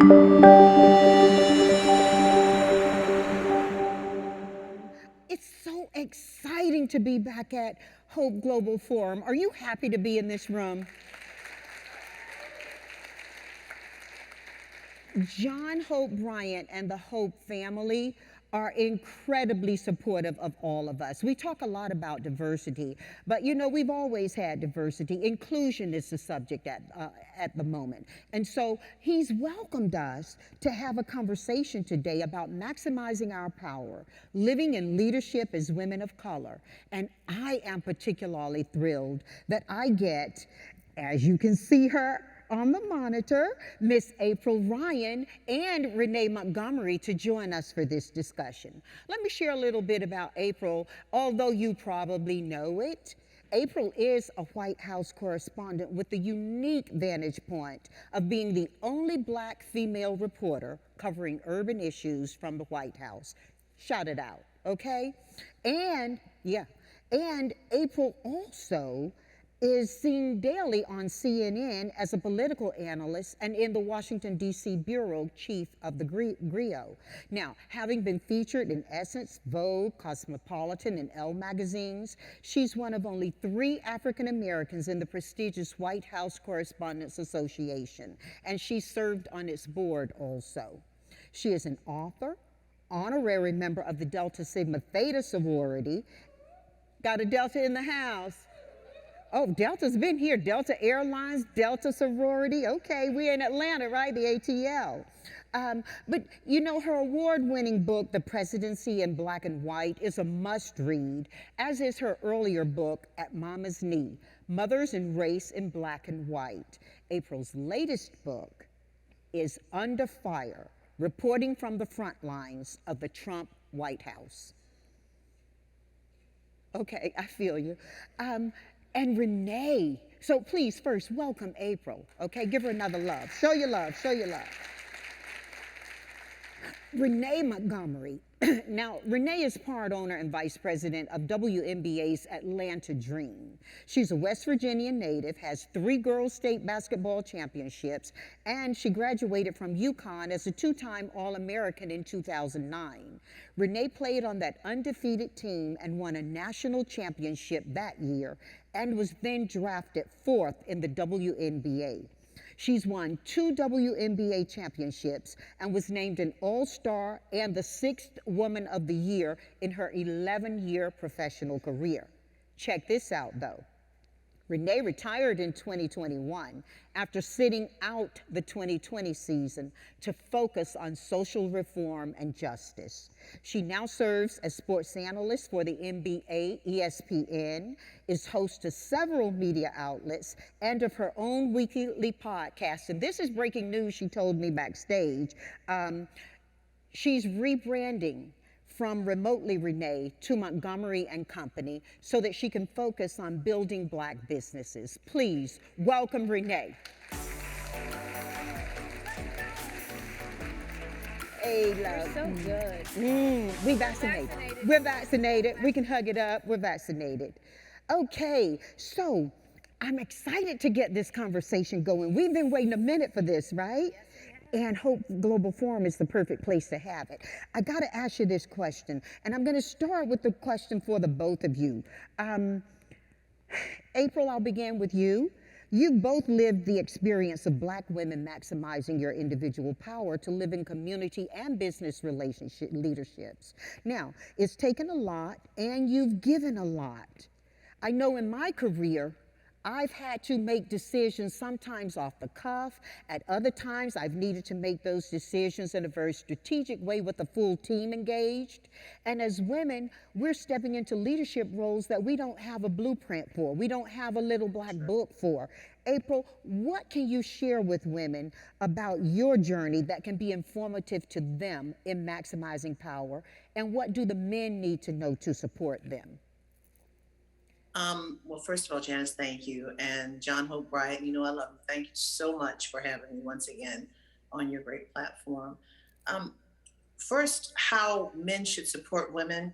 It's so exciting to be back at Hope Global Forum. Are you happy to be in this room? John Hope Bryant and the Hope family are incredibly supportive of all of us. We talk a lot about diversity, but you know, we've always had diversity. Inclusion is the subject at the moment. And so he's welcomed us to have a conversation today about maximizing our power, living in leadership as women of color. And I am particularly thrilled that I get, as you can see her on the monitor, Miss April Ryan and Renee Montgomery to join us for this discussion. Let me share a little bit about April, although you probably know it. April is a White House correspondent with the unique vantage point of being the only Black female reporter covering urban issues from the White House. Shout it out, okay? And April also is seen daily on CNN as a political analyst and in the Washington, D.C. bureau chief of the GRIO. Now, having been featured in Essence, Vogue, Cosmopolitan, and Elle magazines, she's one of only 3 African Americans in the prestigious White House Correspondents Association, and she served on its board also. She is an author, honorary member of the Delta Sigma Theta sorority. Got a Delta in the house. Oh, Delta's been here. Delta Airlines, Delta sorority. Okay, we're in Atlanta, right? The ATL. But you know, her award-winning book, The Presidency in Black and White, is a must-read, as is her earlier book, At Mama's Knee, Mothers and Race in Black and White. April's latest book is Under Fire, reporting from the front lines of the Trump White House. Okay, I feel you. And Renee, so please first welcome April, okay? Give her another love. Show your love, show your love. Renee Montgomery. Now, Renee is part owner and vice president of WNBA's Atlanta Dream. She's a West Virginia native, has 3 girls' state basketball championships, and she graduated from UConn as a 2-time All-American in 2009. Renee played on that undefeated team and won a national championship that year, and was then drafted 4th in the WNBA. She's won 2 WNBA championships and was named an All-Star and the 6th Woman of the Year in her 11-year professional career. Check this out, though. Renee retired in 2021 after sitting out the 2020 season to focus on social reform and justice. She now serves as sports analyst for the NBA, ESPN, is host to several media outlets, and of her own weekly podcast. And this is breaking news, she told me backstage. She's rebranding from Remotely Renee to Montgomery and Company so that she can focus on building Black businesses. Please welcome Renee. Hey, love. You're so good. We vaccinated. We're vaccinated. We can hug it up. We're vaccinated. Okay, so I'm excited to get this conversation going. We've been waiting a minute for this, right? And Hope Global Forum is the perfect place to have it. I got to ask you this question, and I'm going to start with the question for the both of you. April, I'll begin with you. You've both lived the experience of Black women maximizing your individual power to live in community and business relationship leaderships. Now, it's taken a lot, and you've given a lot. I know in my career, I've had to make decisions sometimes off the cuff. At other times, I've needed to make those decisions in a very strategic way with a full team engaged. And as women, we're stepping into leadership roles that we don't have a blueprint for. We don't have a little black book for. April, what can you share with women about your journey that can be informative to them in maximizing power? And what do the men need to know to support them? Well, first of all, Janice, thank you. And John Hope Bryant, you know I love you. Thank you so much for having me once again on your great platform. First, how men should support women,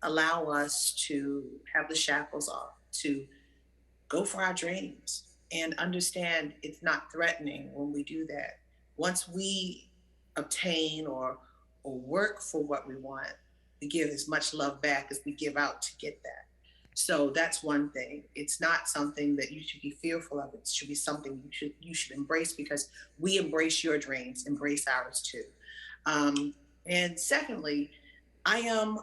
allow us to have the shackles off, to go for our dreams and understand it's not threatening when we do that. once we obtain or work for what we want, we give as much love back as we give out to get that. So that's one thing. It's not something that you should be fearful of. It should be something you should embrace, because we embrace your dreams, embrace ours too. And secondly, I am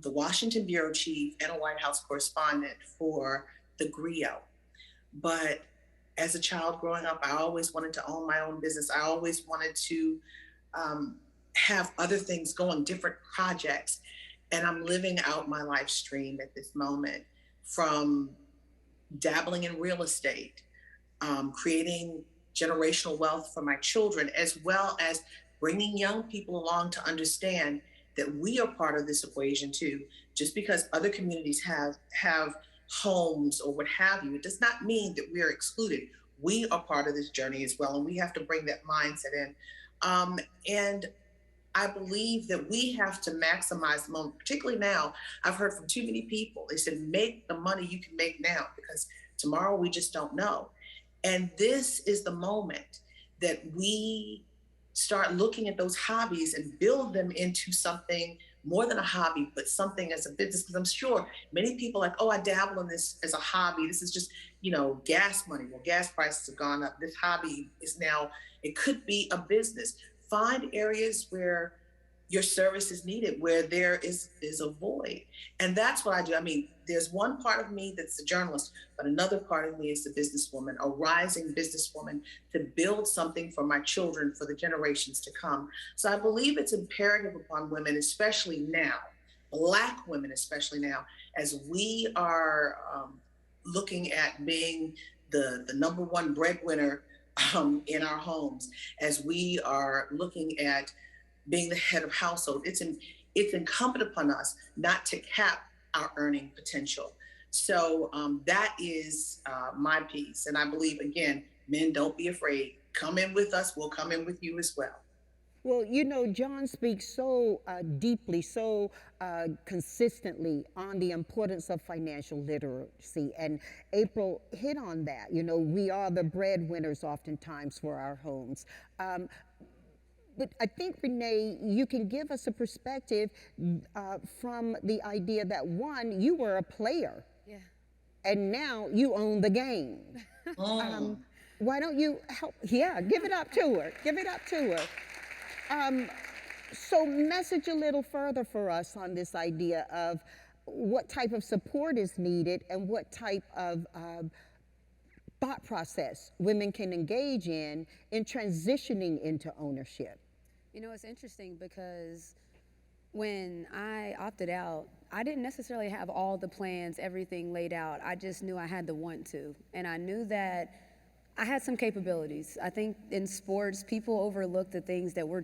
the Washington bureau chief and a White House correspondent for the GRIO. But as a child growing up, I always wanted to own my own business. I always wanted to um, have other things going, different projects. And I'm living out my life stream at this moment, from dabbling in real estate, creating generational wealth for my children, as well as bringing young people along to understand that we are part of this equation too. Just because other communities have homes or what have you, it does not mean that we are excluded. We are part of this journey as well, and we have to bring that mindset in. And I believe that we have to maximize the moment, particularly now. I've heard from too many people. They said, make the money you can make now, because tomorrow we just don't know. And this is the moment that we start looking at those hobbies and build them into something more than a hobby, but something as a business. Because I'm sure many people are like, oh, I dabble in this as a hobby. This is just, gas money. Well, gas prices have gone up. This hobby is now, it could be a business. Find areas where your service is needed, where there is a void. And that's what I do. I mean, there's one part of me that's a journalist, but another part of me is a businesswoman, a rising businesswoman, to build something for my children, for the generations to come. So I believe it's imperative upon women, especially now, Black women, especially now, as we are looking at being the number one breadwinner in our homes, as we are looking at being the head of household. It's incumbent upon us not to cap our earning potential. So that is my piece. And I believe, again, men, don't be afraid. Come in with us. We'll come in with you as well. Well, John speaks so deeply, so consistently on the importance of financial literacy. And April hit on that. We are the breadwinners oftentimes for our homes. But I think, Renee, you can give us a perspective from the idea that, one, you were a player. Yeah. And now you own the game. Why don't you help? Yeah, give it up to her. Give it up to her. So message a little further for us on this idea of what type of support is needed and what type of thought process women can engage in transitioning into ownership. It's interesting because when I opted out, I didn't necessarily have all the plans, everything laid out. I just knew I had the want to. And I knew that I had some capabilities. I think in sports, people overlook the things that we're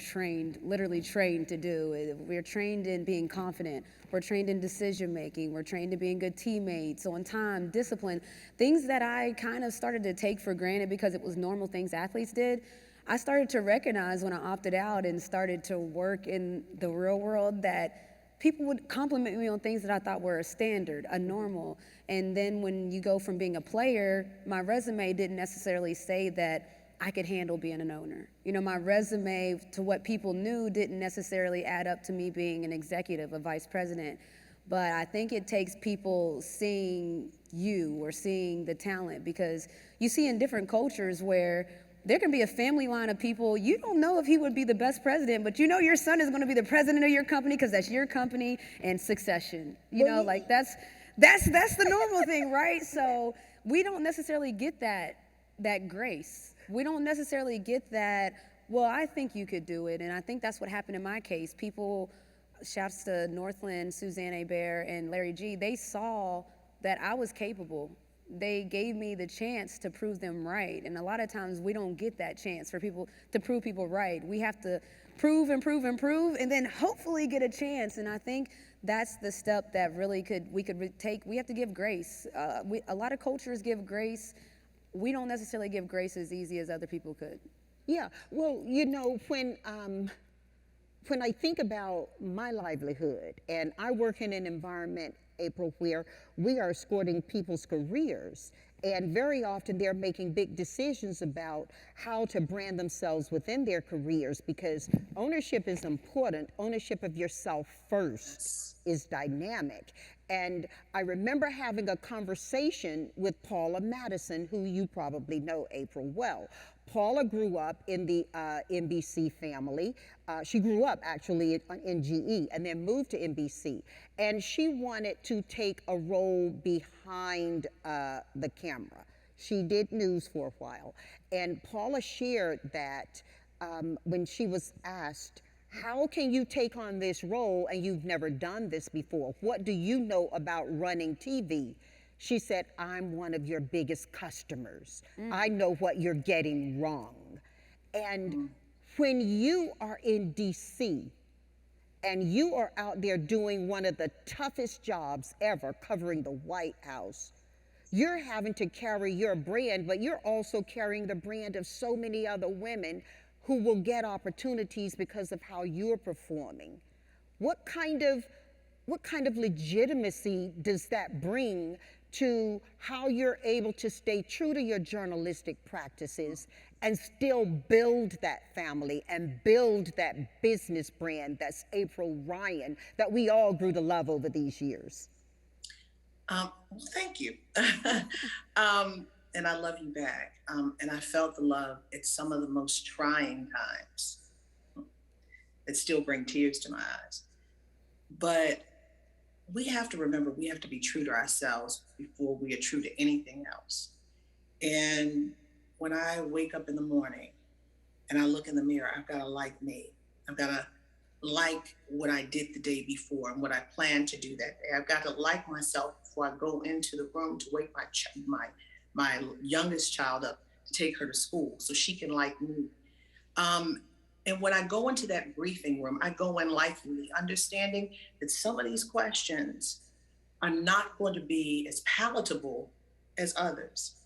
literally trained to do. We're trained in being confident. We're trained in decision making. We're trained in being good teammates, on time, discipline. Things that I kind of started to take for granted because it was normal things athletes did. I started to recognize when I opted out and started to work in the real world that people would compliment me on things that I thought were a standard, a normal. And then when you go from being a player, my resume didn't necessarily say that I could handle being an owner. My resume to what people knew didn't necessarily add up to me being an executive, a vice president. But I think it takes people seeing you or seeing the talent, because you see in different cultures where there can be a family line of people, you don't know if he would be the best president, but your son is going to be the president of your company because that's your company, and succession. That's the normal thing, right? So we don't necessarily get that grace. We don't necessarily get that, well, I think you could do it. And I think that's what happened in my case. People, shouts to Northland, Suzanne Hebert, and Larry G., they saw that I was capable. They gave me the chance to prove them right. And a lot of times we don't get that chance for people to prove people right. We have to prove and prove and prove, and then hopefully get a chance. And I think that's the step that really we could take. We have to give grace. A lot of cultures give grace. We don't necessarily give grace as easy as other people could. Yeah, well, when I think about my livelihood, and I work in an environment, April, where we are escorting people's careers, And very often they're making big decisions about how to brand themselves within their careers, because ownership is important. Ownership of yourself first is dynamic. And I remember having a conversation with Paula Madison, who you probably know, April, well. Paula grew up in the NBC family. She grew up actually in GE and then moved to NBC. And she wanted to take a role behind the camera. She did news for a while. And Paula shared that when she was asked, how can you take on this role and you've never done this before? What do you know about running TV? She said, I'm one of your biggest customers. I know what you're getting wrong. And when you are in DC and you are out there doing one of the toughest jobs ever, covering the White House, you're having to carry your brand, but you're also carrying the brand of so many other women who will get opportunities because of how you're performing. What kind of legitimacy does that bring to how you're able to stay true to your journalistic practices and still build that family and build that business brand that's April Ryan that we all grew to love over these years? Thank you. And I love you back. And I felt the love at some of the most trying times that still bring tears to my eyes. But we have to remember, we have to be true to ourselves before we are true to anything else. And when I wake up in the morning and I look in the mirror, I've got to like me. I've got to like what I did the day before and what I plan to do that day. I've got to like myself before I go into the room to wake my youngest child up to take her to school so she can like me. And when I go into that briefing room, I go in likingly, understanding that some of these questions are not going to be as palatable as others,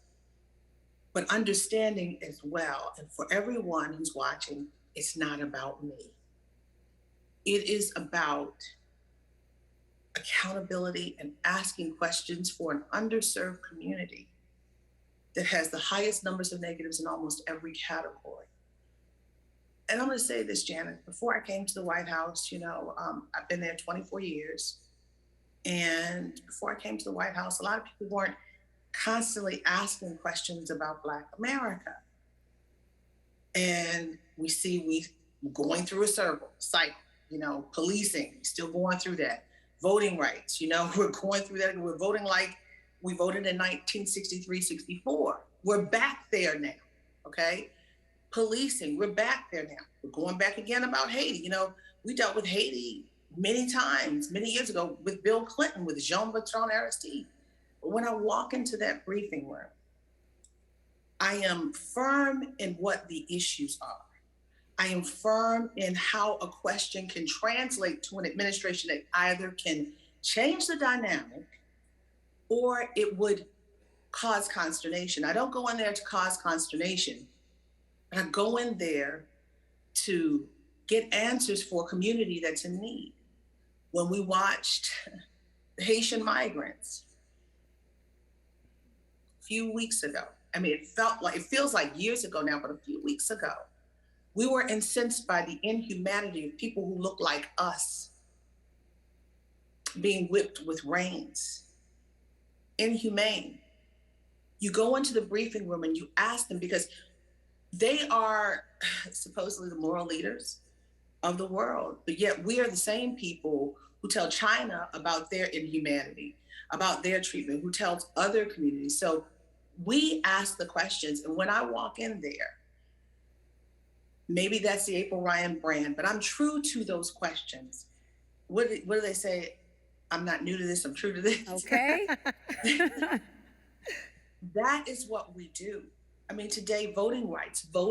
but understanding as well, and for everyone who's watching, it's not about me. It is about accountability and asking questions for an underserved community that has the highest numbers of negatives in almost every category. And I'm going to say this, Janet, before I came to the White House, I've been there 24 years. And before I came to the White House, a lot of people weren't constantly asking questions about Black America. And we going through a cycle, policing, still going through that. Voting rights, we're going through that. We're voting like we voted in 1963, 64. We're back there now, okay? Policing, we're back there now. We're going back again about Haiti. We dealt with Haiti many times, many years ago with Bill Clinton, with Jean-Bertrand Aristide. But when I walk into that briefing room, I am firm in what the issues are. I am firm in how a question can translate to an administration that either can change the dynamic or it would cause consternation. I don't go in there to cause consternation. I go in there to get answers for a community that's in need. When we watched the Haitian migrants a few weeks ago, it feels like years ago now, but a few weeks ago, we were incensed by the inhumanity of people who look like us being whipped with reins. Inhumane. You go into the briefing room and you ask them, because they are supposedly the moral leaders of the world, but yet we are the same people who tell China about their inhumanity, about their treatment, who tells other communities. So we ask the questions, and when I walk in there, maybe that's the April Ryan brand, but I'm true to those questions. What do they say? I'm not new to this, I'm true to this. Okay. That is what we do. Today, voting rights. Chuck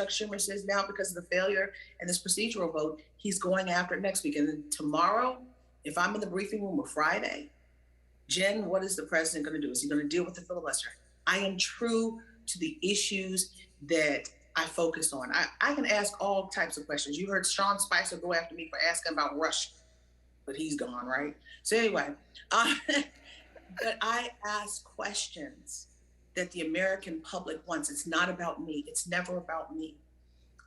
Schumer says now, because of the failure and this procedural vote, he's going after it next week. And then tomorrow, if I'm in the briefing room, or Friday, Jen, what is the president going to do? Is he going to deal with the filibuster? I am true to the issues that I focus on. I can ask all types of questions. You heard Sean Spicer go after me for asking about Russia, but he's gone, right? So anyway, but I ask questions that the American public wants. It's not about me. It's never about me.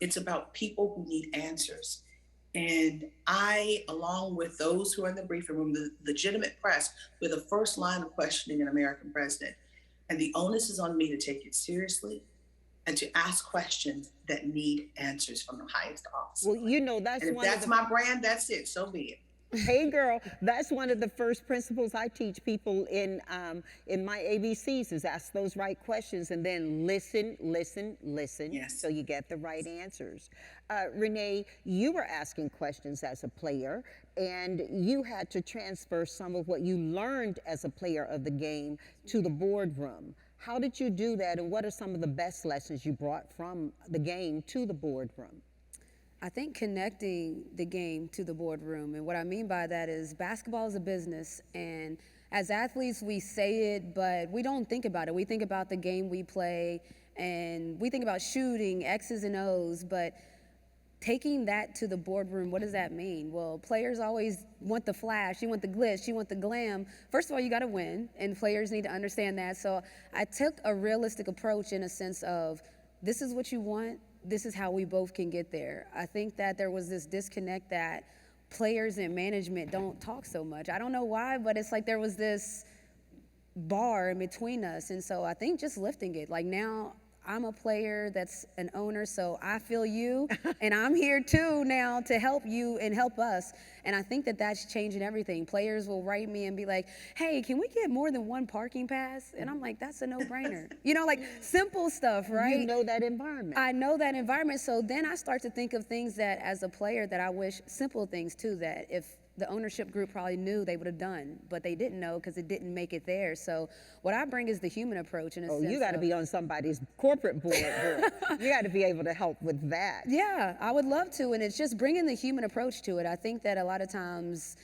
It's about people who need answers. And I, along with those who are in the briefing room, the legitimate press, we're the first line of questioning an American president. And the onus is on me to take it seriously and to ask questions that need answers from the highest office. Well, you know, that's and if one of that's the my brand, that's it. So be it. Hey, girl, that's one of the first principles I teach people in my ABCs is ask those right questions and then listen, listen, listen, Yes. so you get the right answers. Renee, you were asking questions as a player, and you had to transfer some of what you learned as a player of the game to the boardroom. How did you do that, and what are some of the best lessons you brought from the game to the boardroom? I think connecting the game to the boardroom, and what I mean by that is basketball is a business, and as athletes we say it, but we don't think about it. We think about the game we play, and we think about shooting, X's and O's, but taking that to the boardroom, what does that mean? Well, players always want the flash, you want the glitz, you want the glam. First of all, you gotta win, and players need to understand that. So I took a realistic approach in a sense of, this is what you want, this is how we both can get there. I think that there was this disconnect that players and management don't talk so much. I don't know why, but it's like there was this bar in between us. And so I think just lifting it, like now I'm a player that's an owner, so I feel you, and I'm here too now to help you and help us. And I think that that's changing everything. Players will write me and be like, hey, can we get more than one parking pass? And I'm like, that's a no-brainer. You know, like simple stuff, right? You know that environment. I know that environment, so then I start to think of things that as a player that I wish, simple things too, that if the ownership group probably knew they would have done, but they didn't know because it didn't make it there. So what I bring is the human approach in a sense. You got to be on somebody's corporate board, girl. You got to be able to help with that. Yeah, I would love to, and it's just bringing the human approach to it. I think that a lot of times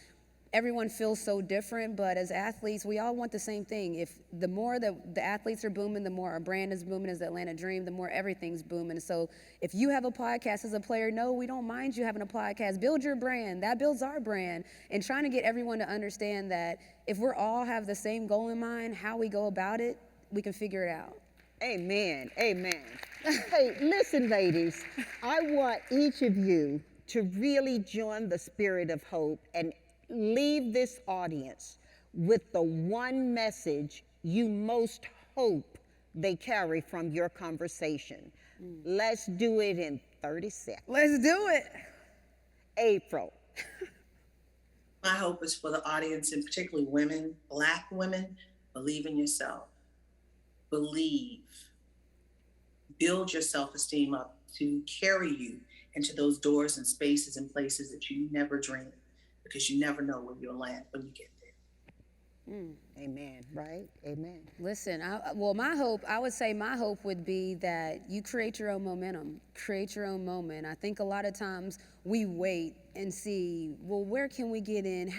everyone feels so different, but as athletes, we all want the same thing. If the more that the athletes are booming, the more our brand is booming as the Atlanta Dream, the more everything's booming. So if you have a podcast as a player, no, we don't mind you having a podcast. Build your brand. That builds our brand. And trying to get everyone to understand that if we're all have the same goal in mind, how we go about it, we can figure it out. Amen, amen. Hey, listen, ladies, I want each of you to really join the spirit of hope and leave this audience with the one message you most hope they carry from your conversation. Let's do it in 30 seconds. Let's do it. April. My hope is for the audience, and particularly women, Black women, believe in yourself. Believe. Build your self-esteem up to carry you into those doors and spaces and places that you never dreamed, because you never know where you'll land when you get there. Amen, right? Amen. Listen, I would say my hope would be that you create your own momentum, create your own moment. I think a lot of times we wait and see, well, where can we get in?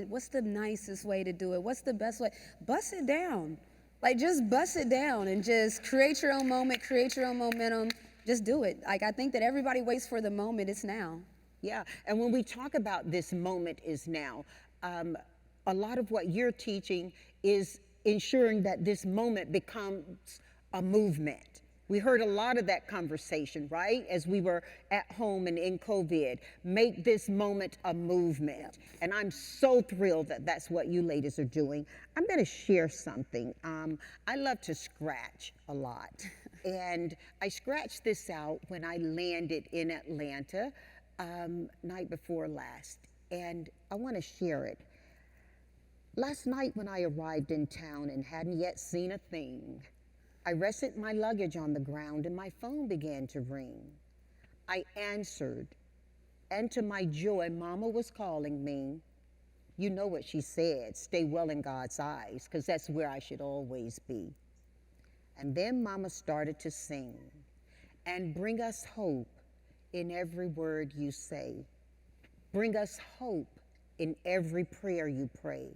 What's the nicest way to do it? What's the best way? Bust it down. Like, just bust it down and just create your own moment, create your own momentum. Just do it. Like, I think that everybody waits for the moment. It's now. Yeah, and when we talk about this moment is now, a lot of what you're teaching is ensuring that this moment becomes a movement. We heard a lot of that conversation, right? As we were at home and in COVID, make this moment a movement. And I'm so thrilled that that's what you ladies are doing. I'm gonna share something. I love to scratch a lot. And I scratched this out when I landed in Atlanta night before last, and I want to share it. Last night when I arrived in town and hadn't yet seen a thing, I rested my luggage on the ground and my phone began to ring. I answered, and to my joy, Mama was calling me. You know what she said, stay well in God's eyes, because that's where I should always be. And then Mama started to sing, and bring us hope in every word you say. Bring us hope in every prayer you pray.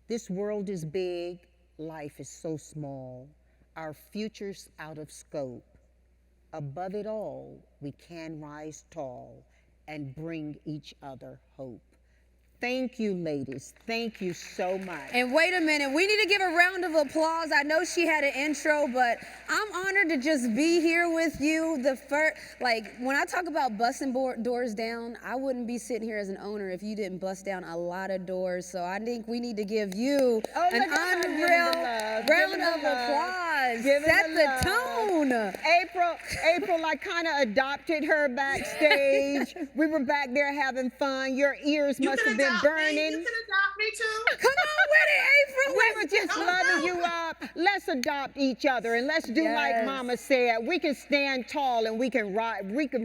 This world is big, life is so small, our future's out of scope. Above it all, we can rise tall and bring each other hope. Thank you, ladies. Thank you so much. And wait a minute, we need to give a round of applause. I know she had an intro, but I'm honored to just be here with you. When I talk about busting doors down, I wouldn't be sitting here as an owner if you didn't bust down a lot of doors. So I think we need to give you an unreal round of applause. Set the tone. April, I kind of adopted her backstage. We were back there having fun. Your ears must have been burning. You can adopt me too. Come on with it, April. We were just loving you up. Let's adopt each other and let's do like Mama said. We can stand tall and we can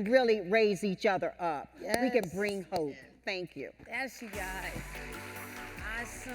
really raise each other up. Yes. We can bring hope. Thank you. That's you guys. Awesome.